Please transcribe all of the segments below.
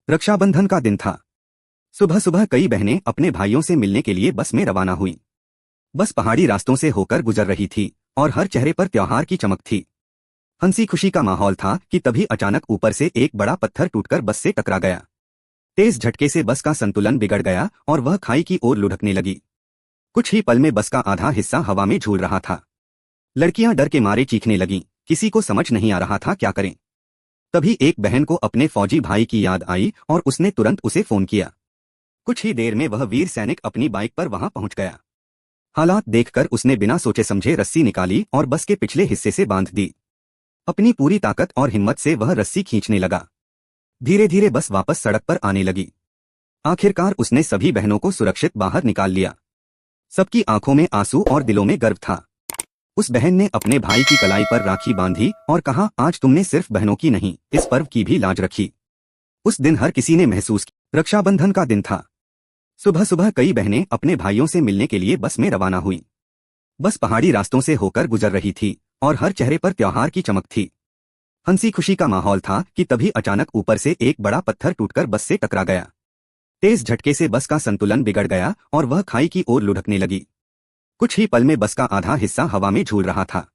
रक्षाबंधन का दिन था। सुबह सुबह कई बहनें अपने भाइयों से मिलने के लिए बस में रवाना हुई। बस पहाड़ी रास्तों से होकर गुजर रही थी और हर चेहरे पर त्योहार की चमक थी। हंसी खुशी का माहौल था कि तभी अचानक ऊपर से एक बड़ा पत्थर टूटकर बस से टकरा गया। तेज झटके से बस का संतुलन बिगड़ गया और वह खाई की ओर लुढ़कने लगी। कुछ ही पल में बस का आधा हिस्सा हवा में झूल रहा था। लड़कियां डर के मारे चीखने लगीं, किसी को समझ नहीं आ रहा था क्या करें। तभी एक बहन को अपने फौजी भाई की याद आई और उसने तुरंत उसे फोन किया। कुछ ही देर में वह वीर सैनिक अपनी बाइक पर वहां पहुंच गया। हालात देखकर उसने बिना सोचे समझे रस्सी निकाली और बस के पिछले हिस्से से बांध दी। अपनी पूरी ताकत और हिम्मत से वह रस्सी खींचने लगा। धीरे धीरे बस वापस सड़क पर आने लगी। आखिरकार उसने सभी बहनों को सुरक्षित बाहर निकाल लिया। सबकी आंखों में आंसू और दिलों में गर्व था। उस बहन ने अपने भाई की कलाई पर राखी बांधी और कहा, आज तुमने सिर्फ बहनों की नहीं, इस पर्व की भी लाज रखी। उस दिन हर किसी ने महसूस किया। रक्षाबंधन का दिन था। सुबह सुबह कई बहनें अपने भाइयों से मिलने के लिए बस में रवाना हुई। बस पहाड़ी रास्तों से होकर गुजर रही थी और हर चेहरे पर त्योहार की चमक थी। हंसी खुशी का माहौल था कि तभी अचानक ऊपर से एक बड़ा पत्थर टूटकर बस से टकरा गया। तेज झटके से बस का संतुलन बिगड़ गया और वह खाई की ओर लुढ़कने लगी। कुछ ही पल में बस का आधा हिस्सा हवा में झूल रहा था।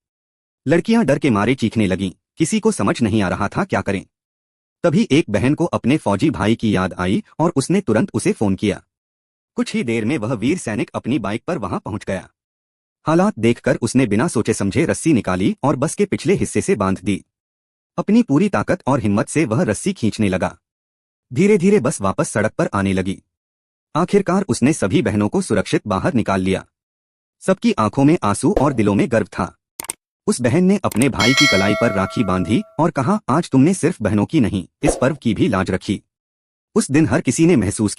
लड़कियां डर के मारे चीखने लगीं, किसी को समझ नहीं आ रहा था क्या करें। तभी एक बहन को अपने फौजी भाई की याद आई और उसने तुरंत उसे फोन किया। कुछ ही देर में वह वीर सैनिक अपनी बाइक पर वहां पहुंच गया। हालात देखकर उसने बिना सोचे समझे रस्सी निकाली और बस के पिछले हिस्से से बांध दी। अपनी पूरी ताकत और हिम्मत से वह रस्सी खींचने लगा। धीरे धीरे बस वापस सड़क पर आने लगी। आखिरकार उसने सभी बहनों को सुरक्षित बाहर निकाल लिया। सबकी आंखों में आंसू और दिलों में गर्व था। उस बहन ने अपने भाई की कलाई पर राखी बांधी और कहा, आज तुमने सिर्फ बहनों की नहीं, इस पर्व की भी लाज रखी। उस दिन हर किसी ने महसूस किया।